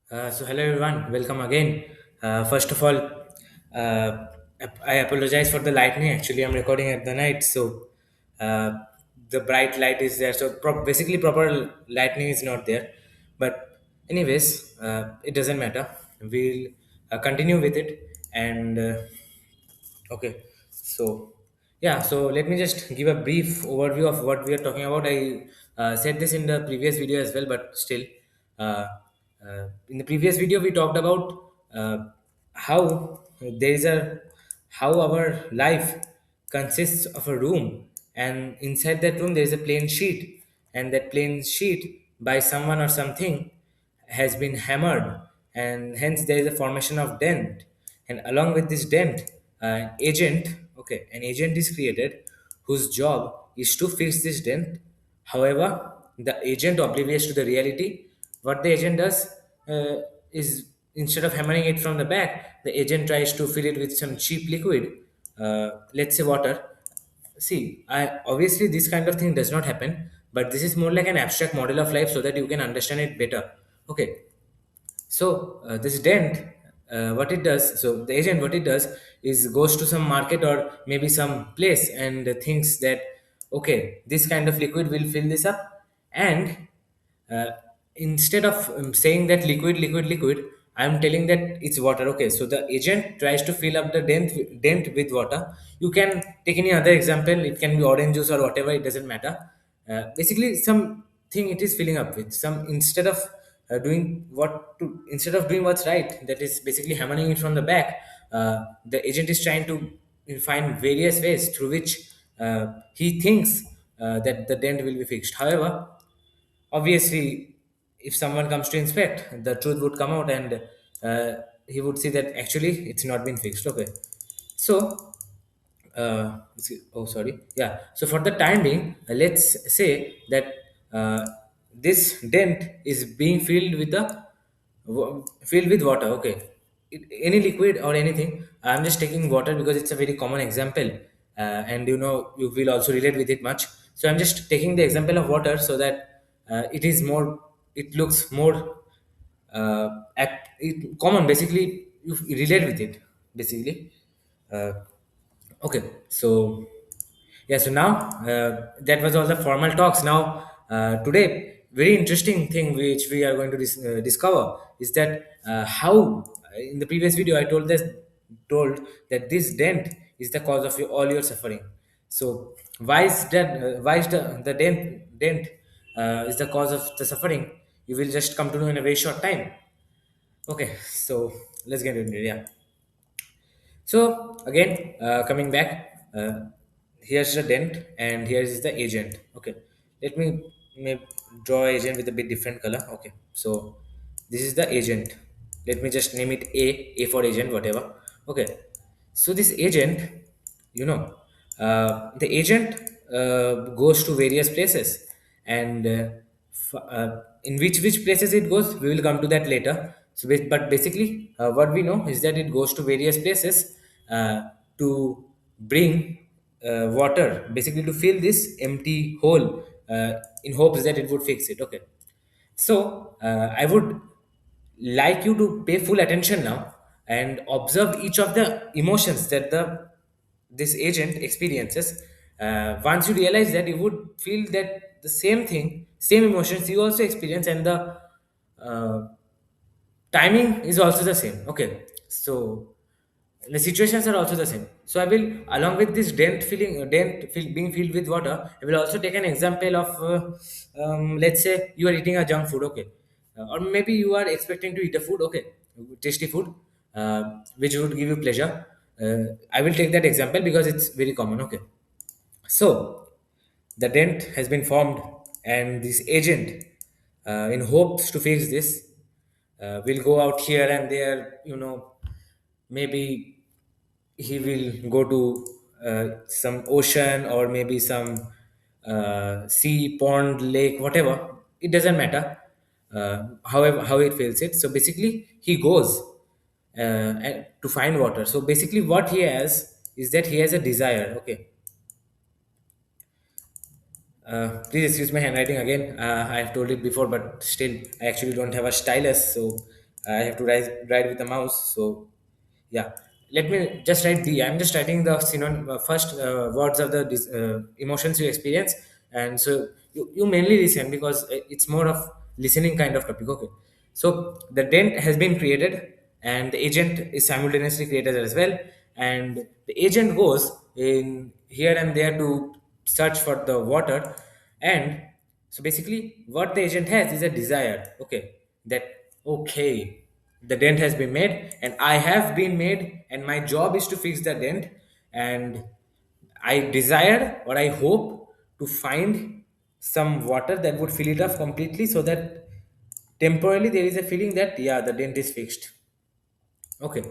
Hello everyone, welcome again. First of all, uh, I apologize for the lightning. Actually, I'm recording at the night, so uh, the bright light is there. So basically, proper lightning is not there. But anyways, it doesn't matter. We'll continue with it, and okay, so yeah, so let me just give a brief overview of what we are talking about. I said this in the previous video as well, but still, uh, in the previous video we talked about how there is a how our life consists of a room, and inside that room there is a plain sheet, and that plain sheet by someone or something has been hammered, and hence there is a formation of dent, and along with this dent an agent is created whose job is to fix this dent. However, the agent, oblivious to the reality, what the agent does is, instead of hammering it from the back, the agent tries to fill it with some cheap liquid, let's say water. See, I obviously this kind of thing does not happen, but this is more like an abstract model of life so that you can understand it better. Okay, so this dent, what it does, so the agent, what it does is goes to some market or maybe some place and thinks that okay, this kind of liquid will fill this up, and uh, instead of saying that liquid, I'm telling that it's water. Okay, so the agent tries to fill up the dent with water. You can take any other example. It can be orange juice or whatever. It doesn't matter. Basically, something it is filling up with. Some instead of doing what's right, that is basically hammering it from the back. The agent is trying to find various ways through which he thinks that the dent will be fixed. However, obviously, if someone comes to inspect, the truth would come out, and he would see that actually it's not been fixed. Okay, so oh sorry, yeah, so for the time being, let's say that this dent is being filled with water. Okay, any liquid or anything. I'm just taking water because it's a very common example, and you will also relate with it much. So I'm just taking the example of water so that it looks more common. Basically, you relate with it basically. uh, Okay, so yeah, so now that was all the formal talks. Now, today, very interesting thing which we are going to discover is that how in the previous video I told that this dent is the cause of all your suffering. So why is that? Why is the dent is the cause of the suffering? You will just come to know in a very short time. Okay, so let's get into it. Yeah. So again, coming back, here's the dent and here is the agent. Okay, let me draw agent with a bit different color. Okay, so this is the agent. Let me just name it A for agent, whatever. Okay, so this agent, you know, the agent goes to various places, and in which places it goes, we will come to that later. So but basically what we know is that it goes to various places to bring water, basically to fill this empty hole, in hopes that it would fix it. Okay, so I would like you to pay full attention now and observe each of the emotions that the this agent experiences. Once you realize that, you would feel that the same thing, same emotions you also experience, and the uh, timing is also the same. Okay, so the situations are also the same. So I will, along with this being filled with water, I will also take an example of let's say you are eating a junk food. Okay, or maybe you are expecting to eat a food. Okay, tasty food, which would give you pleasure. I will take that example because it's very common. Okay, so the dent has been formed, and this agent, in hopes to fix this, will go out here and there. Maybe he will go to some ocean, or maybe some sea, pond, lake, whatever. It doesn't matter. However, how it feels it. So basically, he goes to find water. So basically, what he has is that he has a desire. Okay, please excuse my handwriting again. I have told it before, but still, I actually don't have a stylus. So I have to write with the mouse. So yeah, let me just write D. I'm just writing the first words of the emotions you experience, and so you mainly listen because it's more of listening kind of topic. Okay, so the dent has been created, and the agent is simultaneously created as well, and the agent goes in here and there to search for the water, and so basically what the agent has is a desire. Okay, that okay, the dent has been made and I have been made and my job is to fix the dent, and I desire or I hope to find some water that would fill it up completely so that temporarily there is a feeling that yeah, the dent is fixed. Okay,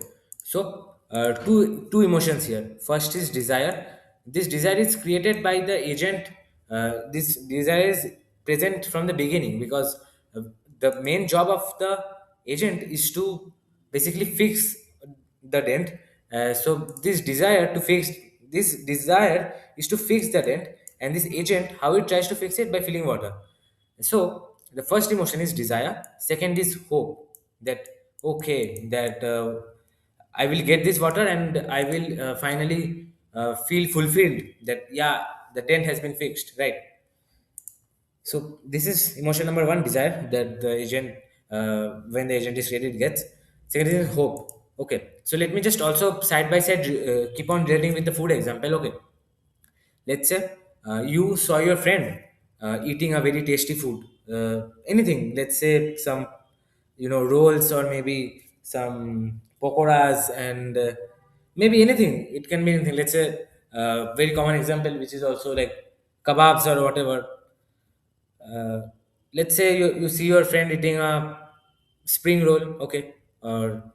so two emotions here. First is desire. This desire is created by the agent. This desire is present from the beginning because the main job of the agent is to basically fix the dent. So this desire is to fix the dent, and this agent how it tries to fix it by filling water. So the first emotion is desire. Second is hope. That okay, that I will get this water and I will finally feel fulfilled. That yeah, the dent has been fixed. Right. So this is emotion number one, desire that the agent when the agent is created gets. Second is hope. Okay. So let me just also side by side keep on relating with the food example. Okay, let's say you saw your friend eating a very tasty food, anything, let's say some rolls or maybe some pokoras, and maybe anything, it can be anything. Let's say very common example which is also like kebabs or whatever. uh, let's say you see your friend eating a spring roll. Okay, or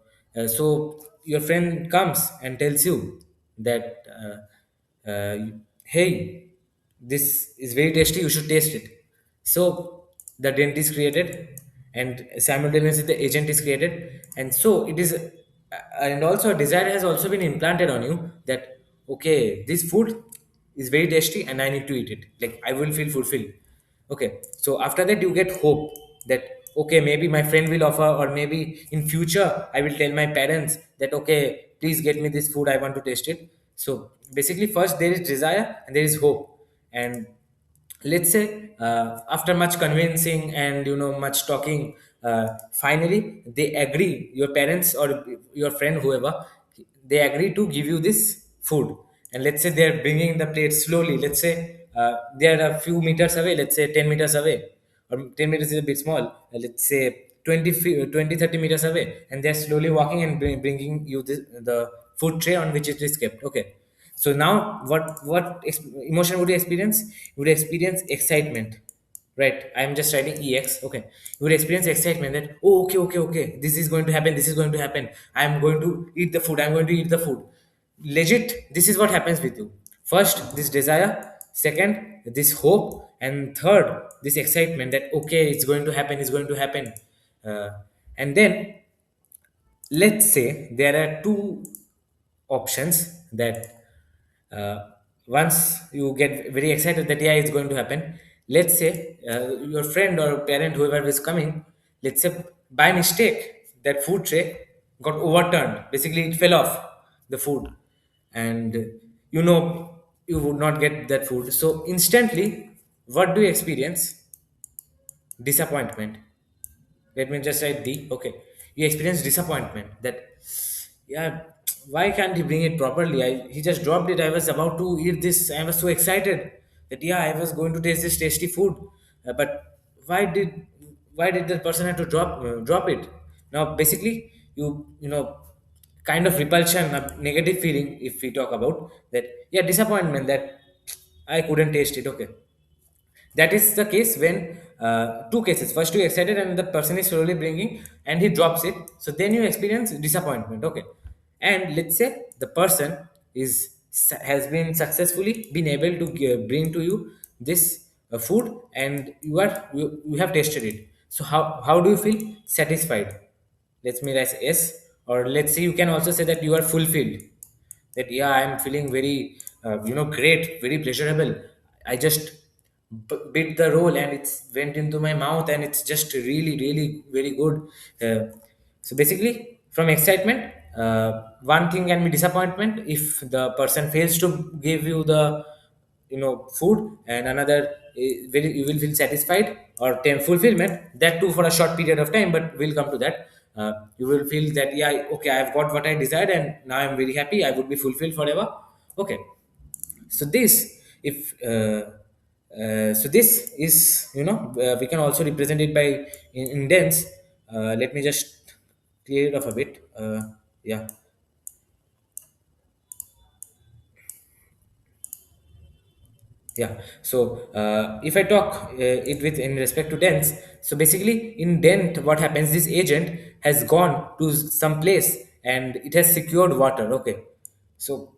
so your friend comes and tells you that hey, this is very tasty, you should taste it. So the dent is created and simultaneously the agent is created, and so it is and also a desire has also been implanted on you that okay, this food is very tasty and I need to eat it, like I will feel fulfilled. Okay, so after that you get hope that okay, maybe my friend will offer, or maybe in future I will tell my parents that okay, please get me this food, I want to taste it. So basically first there is desire and there is hope, and let's say after much convincing and much talking, finally they agree, your parents or your friend whoever, they agree to give you this food. And let's say they're bringing the plate slowly. Let's say they're a few meters away, let's say 10 meters away, or 10 meters is a bit small. Let's say 20 30 meters away, and they're slowly walking and bringing you the food tray on which it is kept. Okay, so now emotion would you experience? You would experience excitement, right? I'm just writing ex. Okay, you would experience excitement that oh, okay, okay, okay, this is going to happen, this is going to happen, I'm going to eat the food, I'm going to eat the food. Legit, this is what happens with you. First this desire, second this hope, and third this excitement that okay, it's going to happen, it's going to happen. uh, and then let's say there are two options that uh, once you get very excited that yeah, it's going to happen. Let's say your friend or parent whoever is coming, let's say by mistake that food tray got overturned, basically it fell off the food, and you know you would not get that food. So instantly what do you experience? Disappointment. Let me just write D. Okay. You experience disappointment that, yeah, why can't he bring it properly? He just dropped it. I was about to eat this. I was so excited that, yeah, I was going to taste this tasty food. But why did why did the person have to drop it? Now, basically, kind of repulsion, a negative feeling, if we talk about that, yeah, disappointment that I couldn't taste it. Okay, that is the case when two cases. First, you excited and the person is slowly bringing and he drops it. So then you experience disappointment. Okay, and let's say the person has been successfully been able to bring to you this food, and you have tasted it. So how do you feel? Satisfied. Let's me write S, or let's say you can also say that you are fulfilled, that yeah, I'm feeling very great, very pleasurable. I just bit the roll and it's went into my mouth and it's just really really very good. uh, So basically, from excitement, one thing can be disappointment if the person fails to give you the food, and another you will feel satisfied or fulfillment. That too for a short period of time, but we'll come to that. You will feel that, yeah, okay, I've got what I desired, and now I'm very happy. I would be fulfilled forever. Okay, so this if so this is, we can also represent it by in dense. Let me just clear it off a bit. Yeah, yeah. So if I talk it with in respect to dense, so basically in dent, what happens, this agent has gone to some place and it has secured water. Okay, so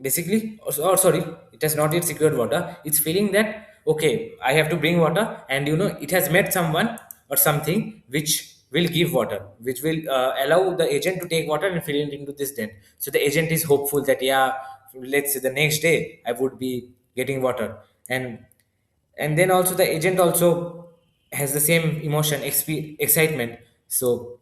basically, or sorry, it has not yet secured water. It's feeling that, okay, I have to bring water, and it has met someone or something which will give water, which will allow the agent to take water and fill it into this dent. So the agent is hopeful that, yeah, let's say the next day I would be getting water. And then also the agent also has the same emotion, excitement. So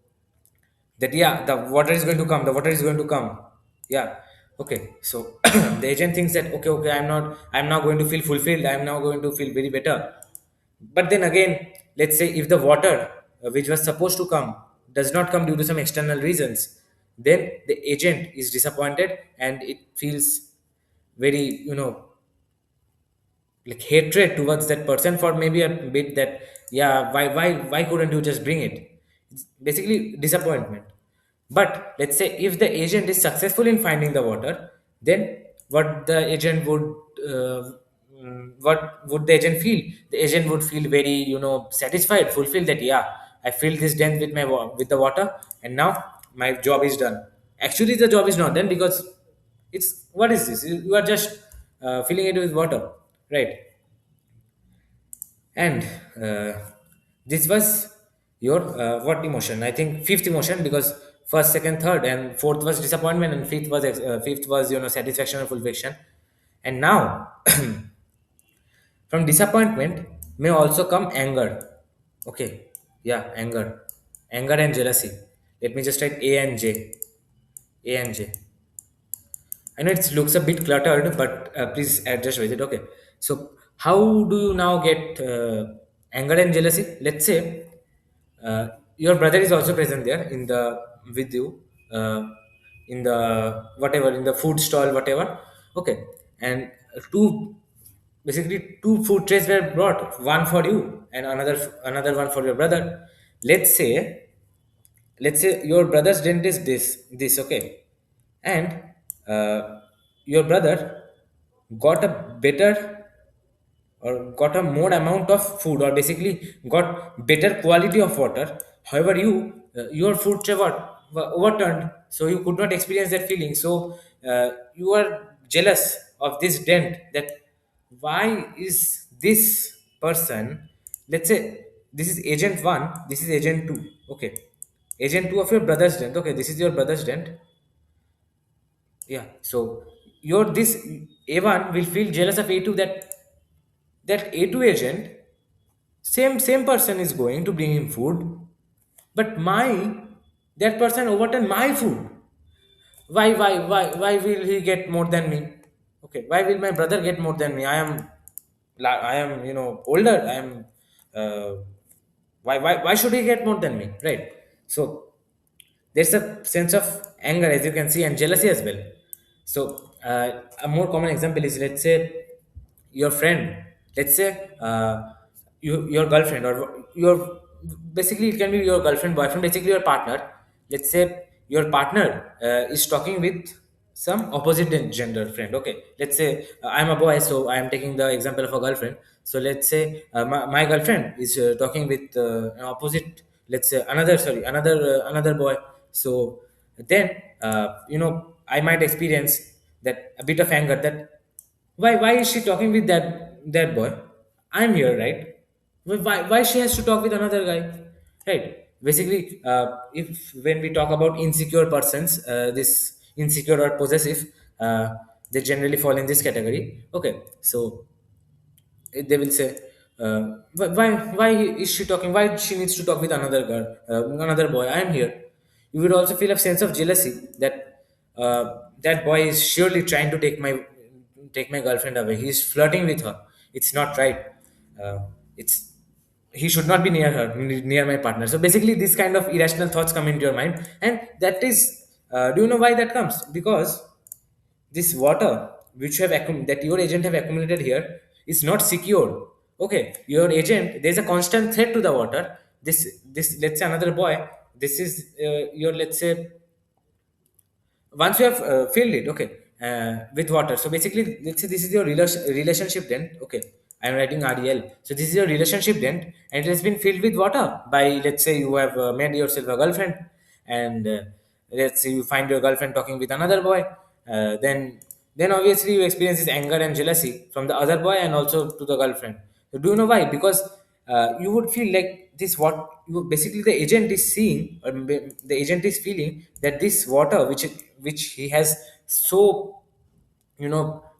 that, yeah, the water is going to come, the water is going to come. Yeah, okay. So the agent thinks that, okay, okay, I'm now going to feel fulfilled, I'm now going to feel very better. But then again, let's say if the water which was supposed to come does not come due to some external reasons, then the agent is disappointed and it feels very, like hatred towards that person for maybe a bit, that, yeah, why couldn't you just bring it. It's basically disappointment. But let's say if the agent is successful in finding the water, then what the agent would uh, what would the agent feel? The agent would feel very, satisfied, fulfilled, that, yeah, I filled this dent with with the water, and now my job is done. Actually the job is not done, because it's, what is this, you are just filling it with water, right? And this was your what emotion? I think fifth emotion, because first, second, third, and fourth was disappointment, and fifth was, satisfaction and fulfillment. And now, from disappointment may also come anger. Okay, yeah, anger and jealousy. Let me just write A and J. I know it looks a bit cluttered, but please adjust with it. Okay. So, how do you now get anger and jealousy? Let's say uh, your brother is also present there in the with you, in the whatever, in the food stall, whatever. Okay, and two basically two food trays were brought, one for you and another one for your brother. Let's say your brother's dent is this, okay, and your brother got a better, or got a more amount of food, or basically got better quality of water. However, your food tray were overturned, so you could not experience that feeling. So you are jealous of this dent, that why is this person, let's say this is agent 1, this is agent 2, okay, agent 2 of your brother's dent, okay, this is your brother's dent. Yeah, so your this A1 will feel jealous of A2, that A2 agent, same person is going to bring him food, but that person overturned my food. Why will he get more than me? Okay, why will my brother get more than me? I am, older. I am. Uh, why should he get more than me? Right. So there's a sense of anger, as you can see, and jealousy as well. So a more common example is, let's say your friend, let's say your girlfriend, or your, basically it can be your girlfriend, boyfriend, basically your partner. Let's say your partner is talking with some opposite gender friend. Okay, let's say I'm a boy, so I am taking the example of a girlfriend. So let's say my girlfriend is talking with an opposite, let's say another boy. So then I might experience that a bit of anger, that why is she talking with that boy? I'm here, right? Why she has to talk with another guy, right? Basically, if when we talk about insecure persons, this insecure or possessive, they generally fall in this category. Okay, so they will say, why is she talking? Why she needs to talk with another girl, another boy? I'm here. you would also feel a sense of jealousy that that boy is surely trying to take my girlfriend away. He's flirting with her. It's not right. It's he should not be near her, near my partner. So basically, these kind of irrational thoughts come into your mind, and that is. Do you know why that comes? Because this water which that your agent have accumulated here is not secure. Okay, your agent, there's a constant threat to the water. This let's say another boy. This is your, let's say, once you have filled it, okay, with water. So basically, let's say this is your relationship then. Okay, I'm writing REL. So this is your relationship then, and it has been filled with water by, let's say, you have made yourself a girlfriend, and let's say you find your girlfriend talking with another boy. Then obviously you experience this anger and jealousy from the other boy and also to the girlfriend. So do you know why? Because you would feel like this, what you basically, the agent is seeing, or the agent is feeling that this water which he has so,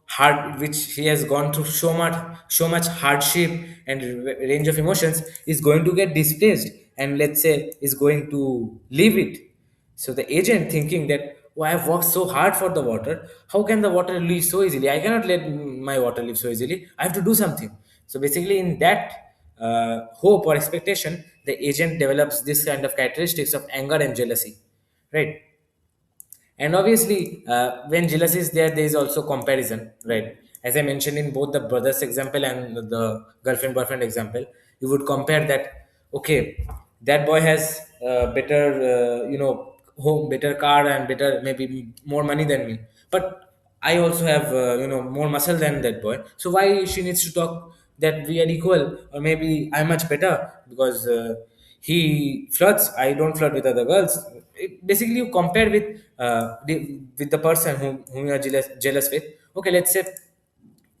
hard, which he has gone through so much hardship and range of emotions, is going to get displaced, and let's say is going to leave it. So the agent thinking that, oh, I have worked so hard for the water, how can the water leave so easily? I cannot let my water leave so easily, I have to do something. So basically, in that hope or expectation, the agent develops this kind of characteristics of anger and jealousy, right? And obviously, when jealousy is there, there is also comparison, right? As I mentioned in both the brothers example and the girlfriend boyfriend example, you would compare that, okay, that boy has better, home, better car, and better, maybe more money than me. But I also have, more muscle than that boy. So why she needs to talk that we are equal, or maybe I'm much better because he flirts. I don't flirt with other girls. Basically, you compare with the person whom you are jealous with. Okay, let's say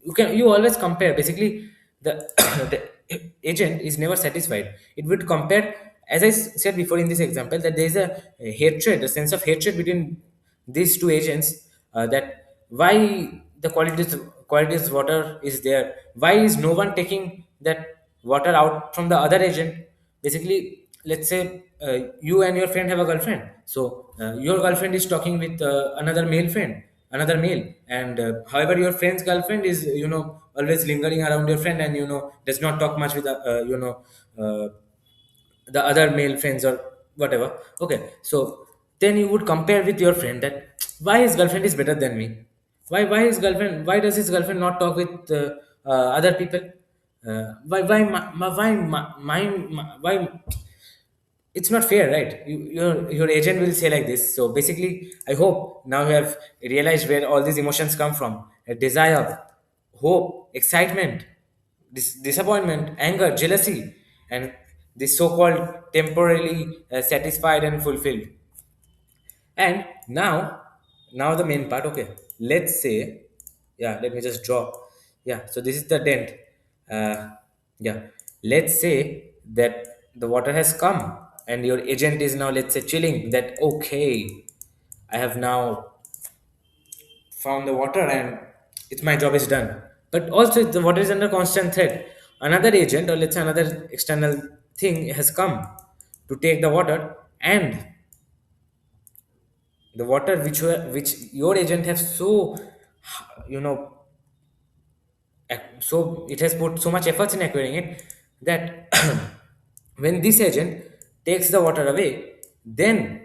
you always compare. Basically, the the agent is never satisfied. It would compare, as I said before in this example, that there is a hatred, a sense of hatred between these two agents. That why the qualities water is there, why is no one taking that water out from the other agent? Basically, let's say you and your friend have a girlfriend. So your girlfriend is talking with another male friend, another male, and however your friend's girlfriend is, always lingering around your friend, and does not talk much with uh, the other male friends or whatever. Okay, so then you would compare with your friend that why his girlfriend is better than me. Why does his girlfriend not talk with other people? Why it's not fair, right? Your agent will say like this. So basically, I hope now you have realized where all these emotions come from: desire, hope, excitement, disappointment, anger, jealousy, and this so-called temporarily satisfied and fulfilled. And now the main part. Okay, let's say, yeah, let me just draw. Yeah, so this is the dent. Yeah, let's say that the water has come, and your agent is now, let's say, chilling. That, okay, I have now found the water, and it's my job is done. But also, the water is under constant threat. Another agent, or let's say another external thing, has come to take the water, and the water which your agent has so, you know so it has put so much efforts in acquiring it, that when this agent takes the water away, then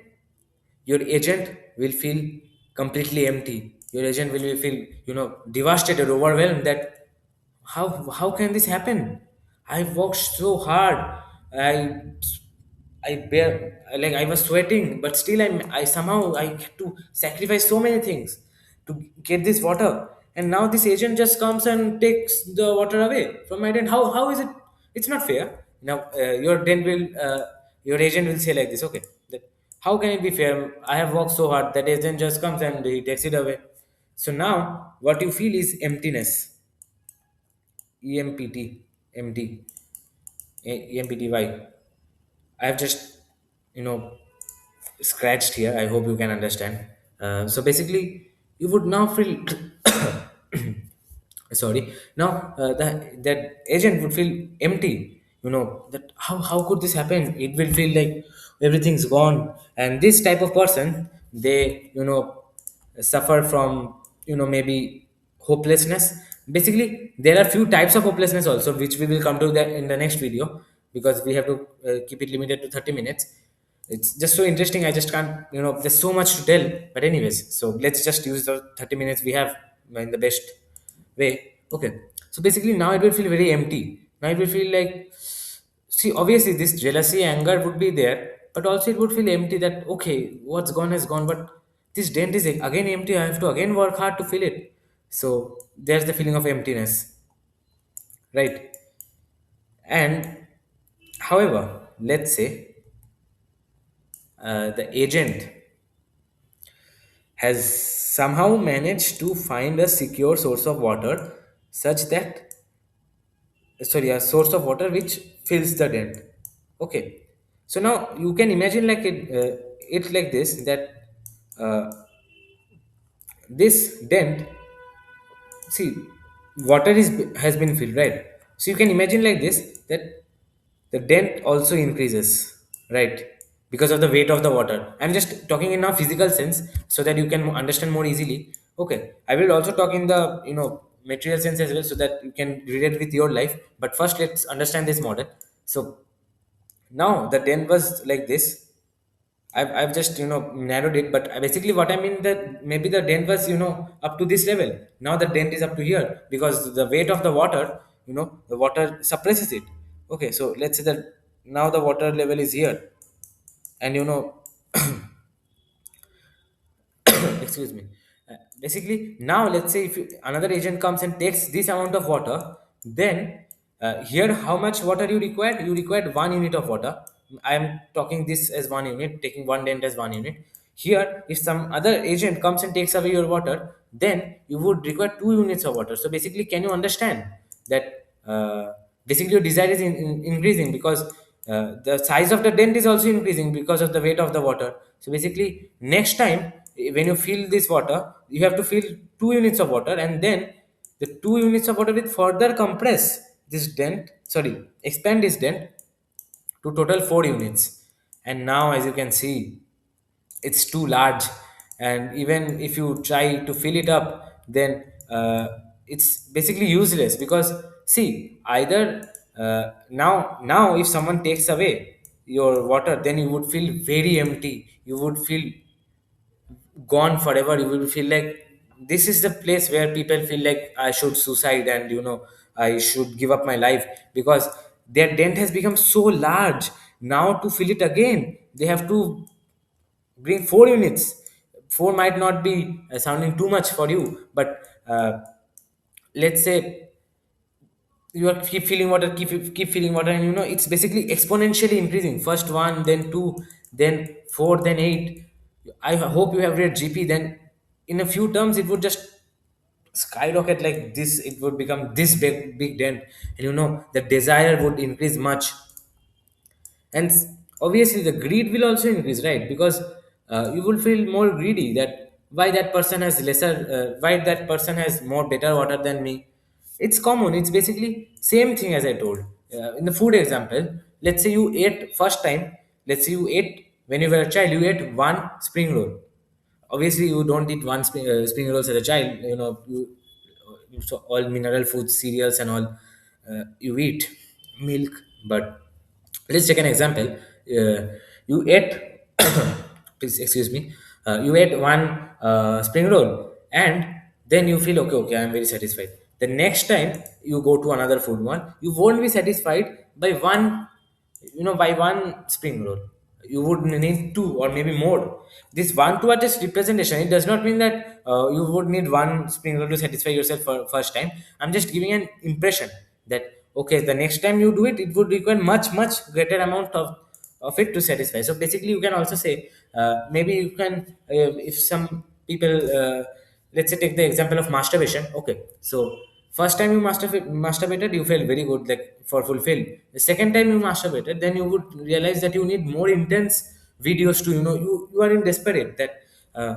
your agent will feel completely empty. Your agent will feel, devastated, overwhelmed, that how can this happen? I worked so hard. I i bear, like, I was sweating, but still I somehow I had to sacrifice so many things to get this water, and now this agent just comes and takes the water away from my den. How is it? It's not fair. Now your agent will say like this, okay, that how can it be fair? I have worked so hard, that agent just comes and he takes it away. So now what you feel is emptiness. EMPT, MT, EMPTY. I have just, you know, scratched here. I hope you can understand. So basically, you would now feel sorry. Now that agent would feel empty. That how could this happen? It will feel like, everything's gone. And this type of person, they suffer from maybe hopelessness. Basically there are few types of hopelessness also, which we will come to that in the next video, because we have to keep it limited to 30 minutes. It's just so interesting, I just can't, there's so much to tell. But anyways, so let's just use the 30 minutes we have in the best way. Okay, so basically now it will feel very empty. Now it will feel like, see, obviously this jealousy, anger would be there, but also it would feel empty, that okay, what's gone has gone, but this dent is again empty, I have to again work hard to fill it. So there's the feeling of emptiness, right? And however, let's say the agent has somehow managed to find a secure source of water, such that, sorry, a source of water which fills the dent. Okay, so now you can imagine like it like this, that uh, this dent, see, water is has been filled, right? So you can imagine like this, that the dent also increases, right? Because of the weight of the water. I'm just talking in a physical sense so that you can understand more easily. Okay, I will also talk in the material sense as well, so that you can relate with your life. But first let's understand this model. So now the dent was like this. I've just narrowed it, but basically what I mean, that maybe the dent was up to this level. Now the dent is up to here, because the weight of the water, the water suppresses it. Okay, so let's say that now the water level is here, and excuse me. Basically, now let's say if another agent comes and takes this amount of water, then here how much water you require? You require 1 unit of water. I am talking this as 1 unit, taking one dent as 1 unit. Here, if some other agent comes and takes away your water, then you would require 2 units of water. So basically, can you understand that? Basically, your desire is increasing, because the size of the dent is also increasing because of the weight of the water. So basically, next time when you fill this water, you have to fill 2 units of water, and then the 2 units of water will further compress this dent, sorry, expand this dent to total 4 units. And now, as you can see, it's too large, and even if you try to fill it up, then it's basically useless, because see, either now if someone takes away your water, then you would feel very empty, you would feel gone forever, you will feel like this is the place where people feel like I should suicide, and I should give up my life, because their dent has become so large. Now to fill it again, they have to bring 4 units. Four might not be sounding too much for you, but let's say you are keep filling water, keep filling water, and it's basically exponentially increasing. First one, then two, then four, then eight. I hope you have read GP. Then in a few terms, it would just skyrocket like this. It would become this big dent, and the desire would increase much. And obviously the greed will also increase, right? Because you will feel more greedy, that why that person has lesser, why that person has more better water than me. It's common, it's basically same thing as I told. In the food example, let's say you ate first time, let's say you ate, when you were a child, you ate one spring roll. Obviously you don't eat one spring rolls as a child, so all mineral foods, cereals and all, you eat milk. But let's take an example. You ate please excuse me. You ate one spring roll, and then you feel okay, okay, I'm very satisfied. The next time you go to another food one, you won't be satisfied by one, by one spring roll. You would need two or maybe more. This one two are just representation. It does not mean that you would need one spring roll to satisfy yourself for first time. I'm just giving an impression that okay, the next time you do it, it would require much greater amount of it to satisfy. So basically you can also say, maybe you can, if some people, let's say take the example of masturbation. Okay, so first time you masturbated, you felt very good, like for fulfill. The second time you masturbated, then you would realize that you need more intense videos to, you are in desperate that, uh,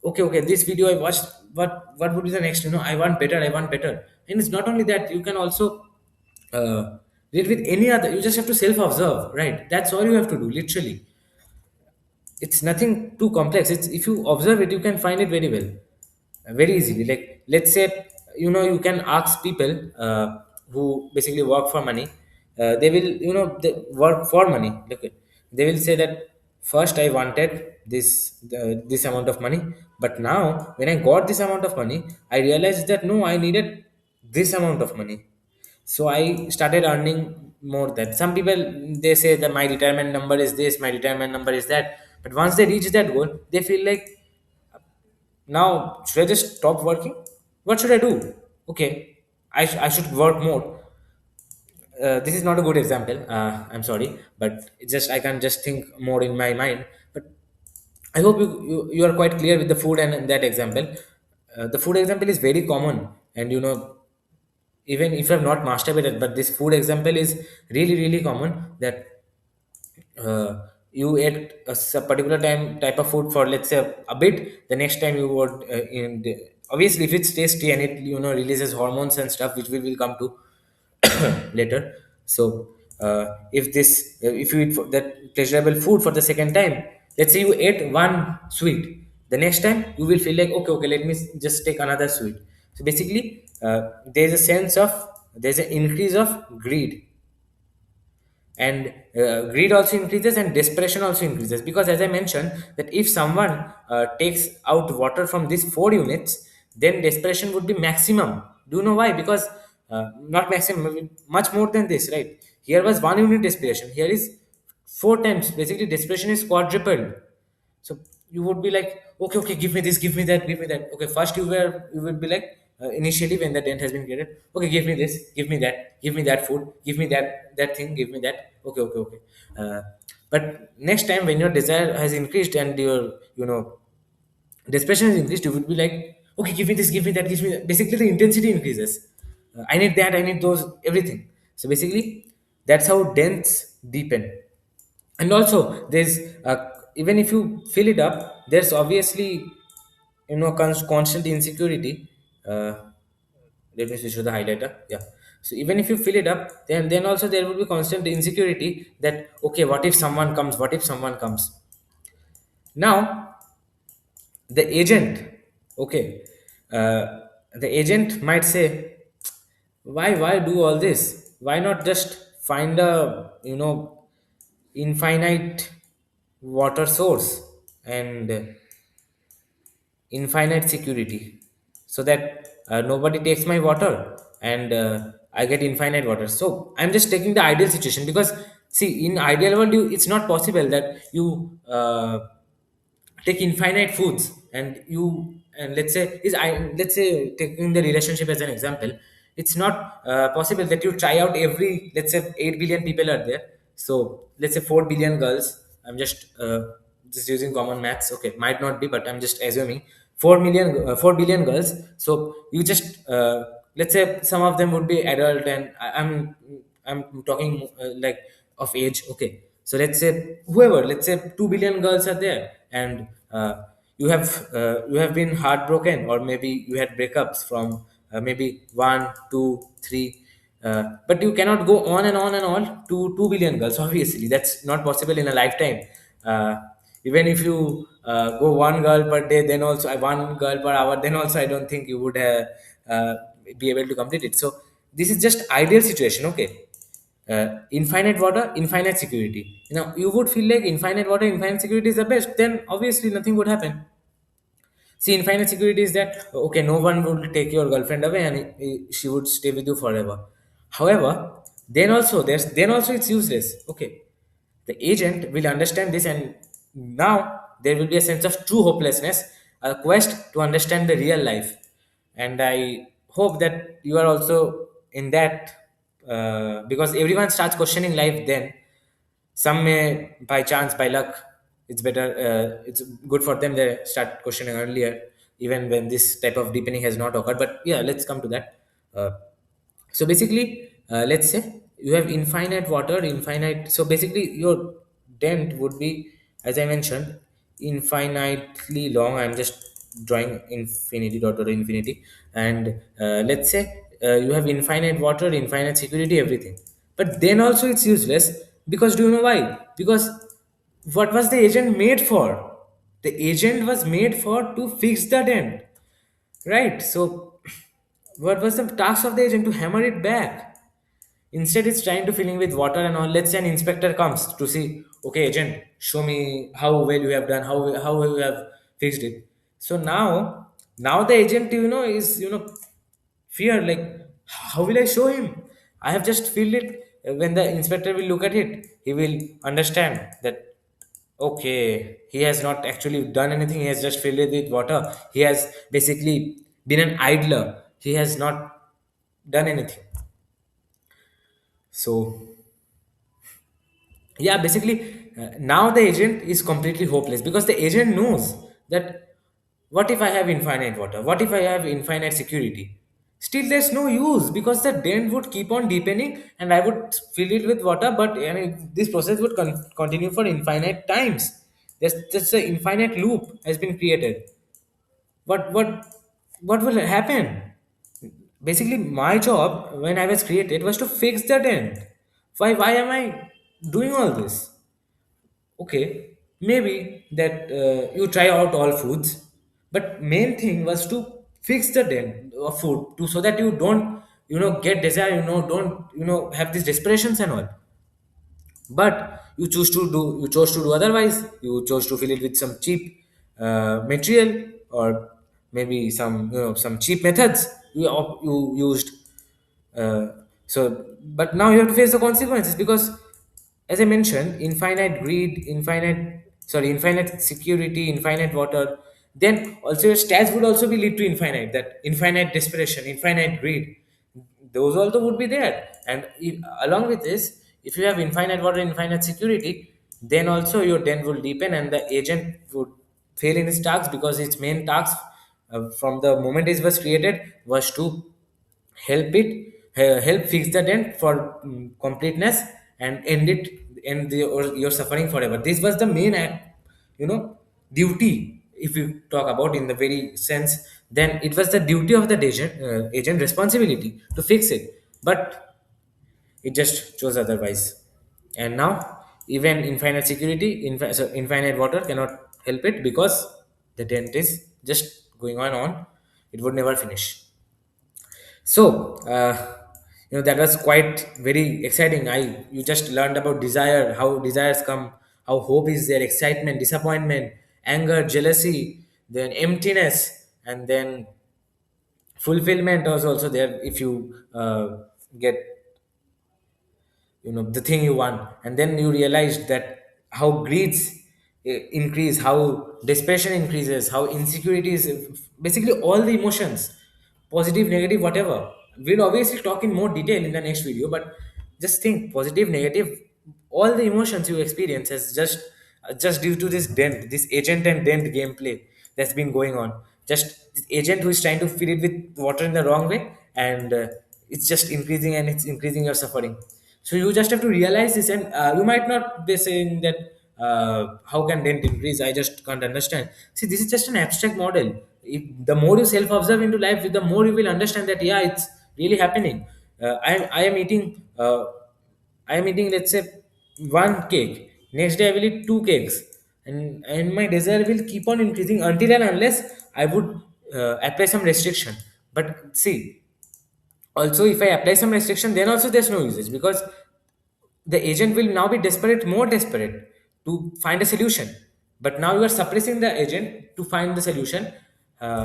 okay, this video I watched, what would be the next, I want better, I want better. And it's not only that, you can also read with any other, you just have to self observe, right? That's all you have to do, literally. It's nothing too complex. It's, if you observe it, you can find it very well, very easily. Like, let's say, you can ask people who basically work for money. They will, they work for money. Look, they will say that first I wanted this amount of money, but now when I got this amount of money, I realized that no, I needed this amount of money. So I started earning more. That some people, they say that my retirement number is this, my retirement number is that, but once they reach that goal, they feel like, now should I just stop working? What should I do? Okay, I should work more. This is not a good example, I'm sorry, but it's just I can just think more in my mind. But I hope you are quite clear with the food and that example. The food example is very common, and even if you have not masturbated, but this food example is really really common. That you ate particular type of food for, let's say, a bit. The next time you would, obviously if it's tasty and it releases hormones and stuff, which we will come to later. So if you eat that pleasurable food for the second time, let's say you ate one sweet, the next time you will feel like, okay, okay, let me just take another sweet. So basically, there's an increase of greed. And greed also increases and desperation also increases, because as I mentioned, that if someone takes out water from these 4 units, then desperation would be maximum. Do you know why? Because not maximum, maybe much more than this, right? Here was 1 unit desperation, here is 4 times. Basically desperation is quadrupled. So you would be like, okay, okay, give me this, give me that, give me that. Okay, first you will be like, initially when the dent has been created, okay, give me this, give me that food, give me that thing, give me that. Okay, okay, okay. uh, but next time when your desire has increased and your desperation is increased, you would be like, okay, give me this, give me that, give me that. Basically the intensity increases. I need that, I need those, everything. So basically that's how dents deepen. And also there's, even if you fill it up, there's obviously constant insecurity. Let me switch to the highlighter. Yeah. So even if you fill it up, then also there will be constant insecurity that, okay, what if someone comes, what if someone comes. Now the agent, okay, uh, the agent might say, why do all this? Why not just find a infinite water source and infinite security, so that nobody takes my water, and I get infinite water. So I'm just taking the ideal situation, because see, in ideal world, it's not possible that you take infinite foods, and let's say, taking the relationship as an example, it's not possible that you try out every, let's say, 8 billion people are there. So let's say 4 billion girls. I'm just using common maths. Okay, might not be, but I'm just assuming 4 billion girls. So you just, let's say some of them would be adult, and I'm talking like of age. Okay, so let's say whoever, let's say 2 billion girls are there, and you have been heartbroken, or maybe you had breakups from maybe 1 2 3, but you cannot go on and on and on to 2 billion girls. Obviously that's not possible in a lifetime. uh, Even if you go one girl per day, then also one girl per hour, then also I don't think you would uh, be able to complete it. So this is just ideal situation. Okay, infinite water, infinite security. You would feel like infinite water, infinite security is the best. Then obviously nothing would happen. See, infinite security is that, okay, no one would take your girlfriend away, and she would stay with you forever. However, then also it's useless. Okay, the agent will understand this, and now there will be a sense of true hopelessness, a quest to understand the real life. And I hope that you are also in that, because everyone starts questioning life then. Some may by chance, by luck, it's better, it's good for them, they start questioning earlier, even when this type of deepening has not occurred. But yeah, let's come to that. So basically, let's say you have infinite water, infinite. So basically your dent would be, as I mentioned, infinitely long. I'm just drawing infinity, dot dot infinity. And let's say you have infinite water, infinite security, everything. But then also it's useless, because do you know why? Because what was the agent made for? The agent was made for to fix the dent, right? So what was the task of the agent? To hammer it back. Instead, it's trying to filling with water and all. Let's say an inspector comes to see, okay, agent, show me how well you have done, how well you have fixed it. So now the agent, is fear, like, how will I show him? I have just filled it. When the inspector will look at it, he will understand that, okay, he has not actually done anything. He has just filled it with water. He has basically been an idler. He has not done anything. So yeah, basically, now the agent is completely hopeless because the agent knows that, what if I have infinite water? What if I have infinite security? Still, there's no use because the dent would keep on deepening and I would fill it with water, but I mean, this process would continue for infinite times. There's an infinite loop has been created. What what will happen? Basically, my job when I was created was to fix the dent. Why am I doing all this? Okay, maybe that you try out all foods, but main thing was to fix the dent of food to, so that you don't get desire, don't have these desperations and all. But you chose to do otherwise. You chose to fill it with some cheap material, or maybe some cheap methods you used. uh, but now you have to face the consequences because, as I mentioned, infinite greed, infinite security, infinite water. Then also your stats would also be lead to infinite, that infinite desperation, infinite greed. Those also would be there. And along with this, if you have infinite water, infinite security, then also your den will deepen and the agent would fail in his tasks because its main task from the moment it was created was to help fix the dent for completeness and end your suffering forever. This was the main you know duty. If you talk about in the very sense, then it was the duty of the agent responsibility to fix it, but it just chose otherwise. And now even infinite security, infinite water cannot help it because the dent is just going on. It would never finish. So, that was quite very exciting. You just learned about desire, how desires come, how hope is there, excitement, disappointment, anger, jealousy, then emptiness, and then fulfillment was also there if you get the thing you want. And then you realized that how greeds increase, how desperation increases, how insecurities, basically all the emotions, positive, negative, whatever. We'll obviously talk in more detail in the next video, but just think, positive, negative, all the emotions you experience is just due to this agent and dent gameplay that's been going on. Just this agent who is trying to fill it with water in the wrong way, and it's just increasing, and it's increasing your suffering. So you just have to realize this, and you might not be saying that, how can dent increase? I just can't understand. See, this is just an abstract model. If the more you self-observe into life, the more you will understand that, yeah, it's really happening. I am eating, let's say, one cake. Next day I will eat two cakes, and my desire will keep on increasing until and unless I would apply some restriction. But see, also if I apply some restriction, then also there's no usage because the agent will now be more desperate to find a solution. But now you are suppressing the agent to find the solution.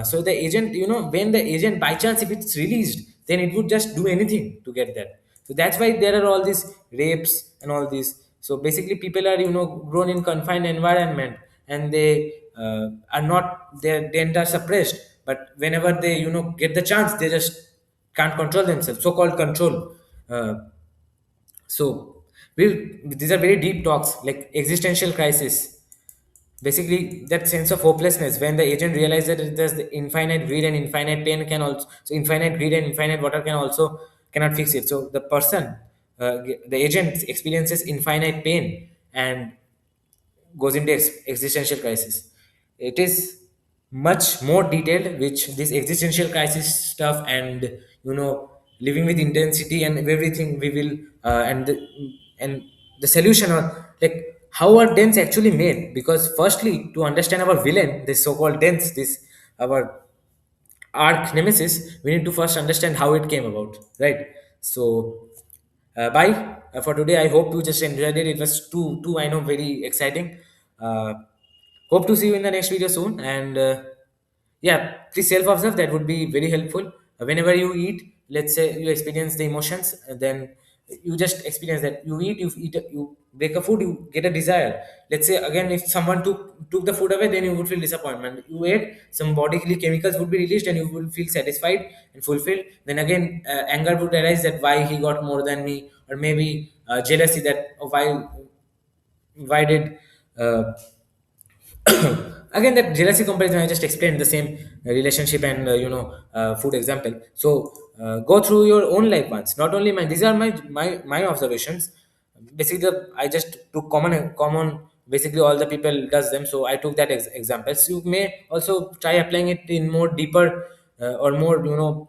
So the agent, when the agent, by chance, if it's released, then it would just do anything to get that. So that's why there are all these rapes and all this. So basically people are grown in confined environment, and they are not, their dent are suppressed, but whenever they get the chance, they just can't control themselves, so called control. So these are very deep talks, like existential crisis. Basically, that sense of hopelessness when the agent realizes that there's the infinite greed and infinite pain can also, so infinite greed and infinite water cannot fix it. So the person, the agent experiences infinite pain and goes into existential crisis. It is much more detailed, which this existential crisis stuff, and living with intensity and everything we will, and the solution, or like how are dents actually made. Because firstly, to understand our villain, this so-called dents, this our arch nemesis, we need to first understand how it came about, right? So bye for today. I hope you just enjoyed it. It was too I know, very exciting. uh, Hope to see you in the next video soon. And yeah, please self observe, that would be very helpful. Whenever you eat, let's say you experience the emotions, then you just experience that you break a food, you get a desire. Let's say again, if someone took the food away, then you would feel disappointment. You ate, some bodily chemicals would be released, and you will feel satisfied and fulfilled. Then again, anger would arise, that why he got more than me. Or maybe jealousy, that why did uh, again, that jealousy comparison, I just explained the same relationship and food example. So go through your own life paths, not only mine. These are my observations. Basically I just took common, basically all the people does them, so I took that examples. You may also try applying it in more deeper or more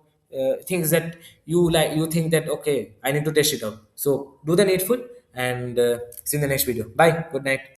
things that you like, you think that okay, I need to test it out. So do the needful, and see you in the next video. Bye, good night.